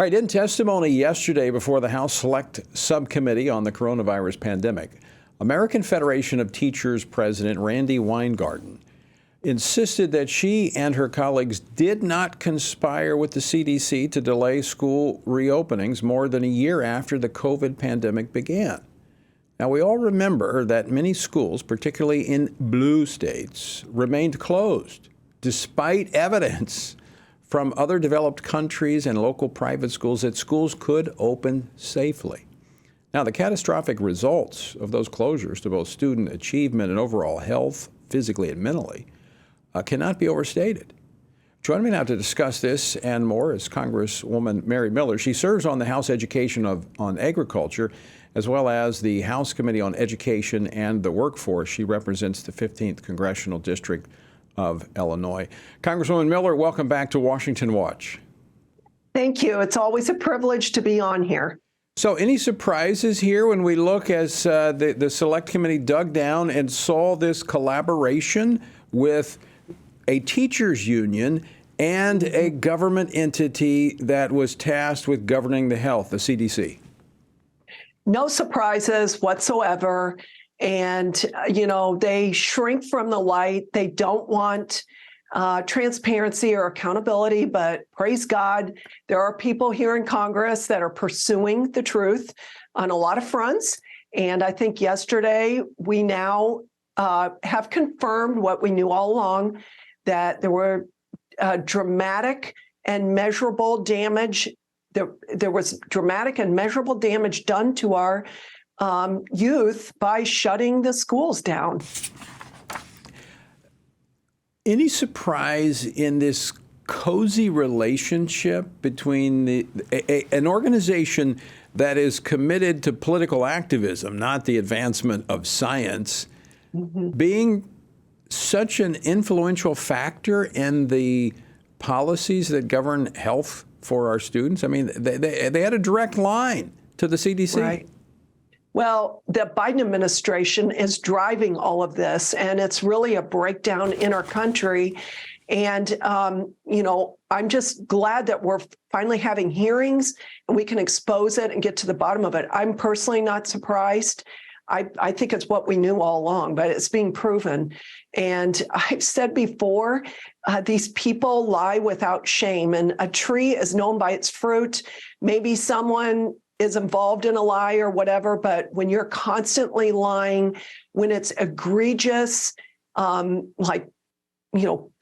right, in testimony yesterday before the House Select Subcommittee on the Coronavirus Pandemic, American Federation of Teachers President Randi Weingarten insisted that she and her colleagues did not conspire with the CDC to delay school reopenings more than a year after the COVID pandemic began. Now, we all remember that many schools, particularly in blue states, remained closed despite evidence from other developed countries and local private schools that schools could open safely. Now, the catastrophic results of those closures to both student achievement and overall health, physically and mentally, cannot be overstated. Joining me now to discuss this and more is Congresswoman Mary Miller. She serves on the House Education on Agriculture, as well as the House Committee on Education and the Workforce. She represents the 15th Congressional District of Illinois. Congresswoman Miller, welcome back to Washington Watch. Thank you. It's always a privilege to be on here. So any surprises here when we look as the Select Committee dug down and saw this collaboration with a teachers union and a government entity that was tasked with governing the health, the CDC? No surprises whatsoever. And, they shrink from the light. They don't want transparency or accountability, but praise God, there are people here in Congress that are pursuing the truth on a lot of fronts. And I think yesterday we now have confirmed what we knew all along, that there were dramatic and measurable damage. There was dramatic and measurable damage done to our youth by shutting the schools down. Any surprise in this cozy relationship between an organization that is committed to political activism, not the advancement of science, being such an influential factor in the policies that govern health for our students? I mean, they had a direct line to the CDC. Right. Well, the Biden administration is driving all of this, and it's really a breakdown in our country. And, I'm just glad that we're finally having hearings and we can expose it and get to the bottom of it. I'm personally not surprised. I think it's what we knew all along, but it's being proven. And I've said before, these people lie without shame, and a tree is known by its fruit. Maybe someone is involved in a lie or whatever, but when you're constantly lying, when it's egregious,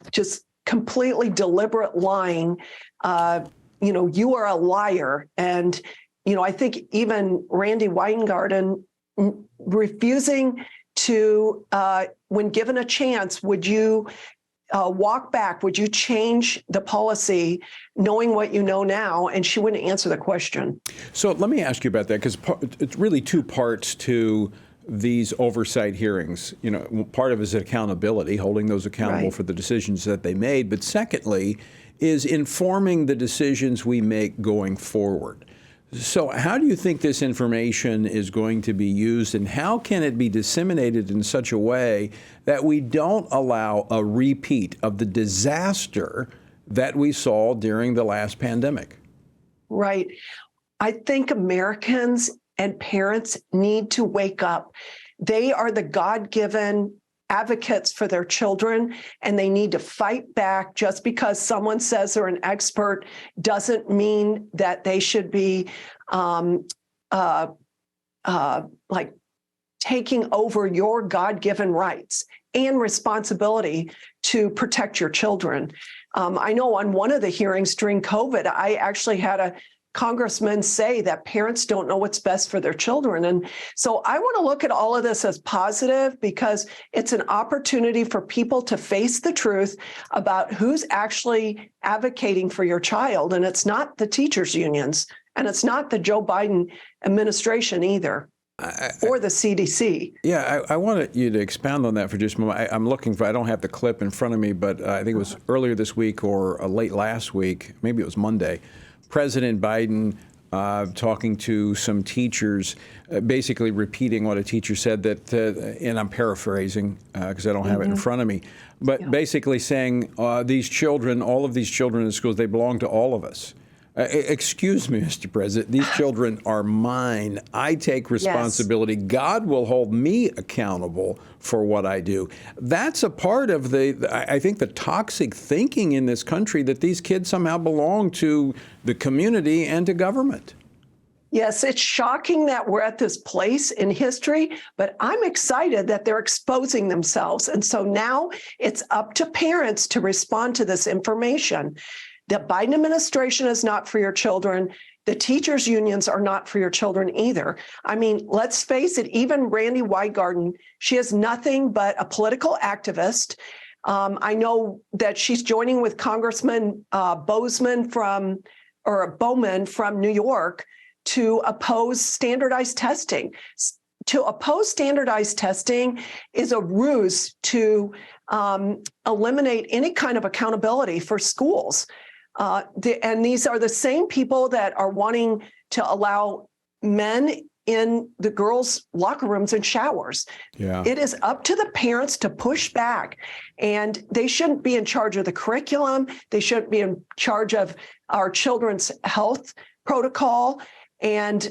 just completely deliberate lying, you are a liar. And, I think even Randi Weingarten refusing to, when given a chance, would you walk back? Would you change the policy knowing what you know now? And she wouldn't answer the question. So let me ask you about that, because it's really two parts to these oversight hearings. Part of it is accountability, holding those accountable for the decisions that they made. But secondly, is informing the decisions we make going forward. So how do you think this information is going to be used, and how can it be disseminated in such a way that we don't allow a repeat of the disaster that we saw during the last pandemic? Right. I think Americans and parents need to wake up. They are the God-given advocates for their children, and they need to fight back. Just because someone says they're an expert doesn't mean that they should be taking over your God-given rights and responsibility to protect your children. I know on one of the hearings during COVID, I actually had a congressman say that parents don't know what's best for their children. And so I want to look at all of this as positive, because it's an opportunity for people to face the truth about who's actually advocating for your child. And it's not the teachers unions, and it's not the Joe Biden administration either. Or the CDC. Yeah, I wanted you to expound on that for just a moment. I'm looking for, I don't have the clip in front of me, but I think it was earlier this week or late last week, maybe it was Monday, President Biden talking to some teachers, basically repeating what a teacher said, that, and I'm paraphrasing because I don't have it in front of me, but basically saying these children, all of these children in schools, they belong to all of us. Excuse me, Mr. President, these children are mine. I take responsibility. Yes. God will hold me accountable for what I do. That's a part of I think, the toxic thinking in this country, that these kids somehow belong to the community and to government. Yes, it's shocking that we're at this place in history, but I'm excited that they're exposing themselves. And so now it's up to parents to respond to this information. The Biden administration is not for your children. The teachers' unions are not for your children either. I mean, let's face it, even Randi Weingarten, she is nothing but a political activist. I know that she's joining with Congressman Bowman from New York to oppose standardized testing. To oppose standardized testing is a ruse to eliminate any kind of accountability for schools. And these are the same people that are wanting to allow men in the girls' locker rooms and showers. Yeah. It is up to the parents to push back, and they shouldn't be in charge of the curriculum. They shouldn't be in charge of our children's health protocol. And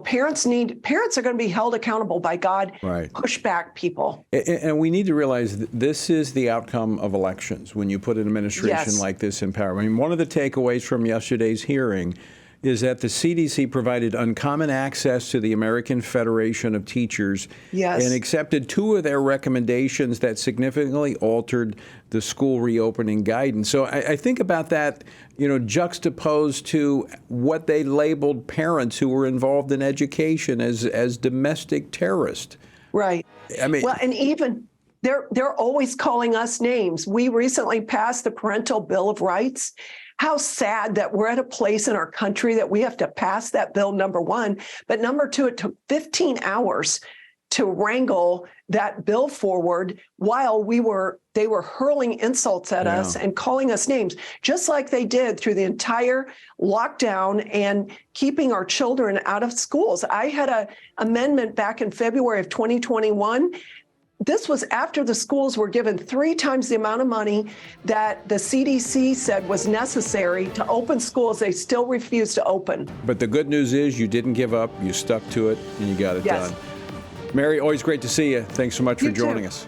parents are going to be held accountable by God. Right. Push back, people. And we need to realize that this is the outcome of elections when you put an administration like this in power. I mean, one of the takeaways from yesterday's hearing is that the CDC provided uncommon access to the American Federation of Teachers and accepted 2 of their recommendations that significantly altered the school reopening guidance. So I think about that, juxtaposed to what they labeled parents who were involved in education as domestic terrorists. Right. I mean, well, and even they're always calling us names. We recently passed the Parental Bill of Rights. How sad that we're at a place in our country that we have to pass that bill, number one. But number two, it took 15 hours to wrangle that bill forward while they were hurling insults at us and calling us names, just like they did through the entire lockdown and keeping our children out of schools. I had an amendment back in February of 2021. This was after the schools were given 3 times the amount of money that the CDC said was necessary to open schools. They still refused to open. But the good news is you didn't give up, you stuck to it, and you got it done. Mary, always great to see you. Thanks so much for joining us.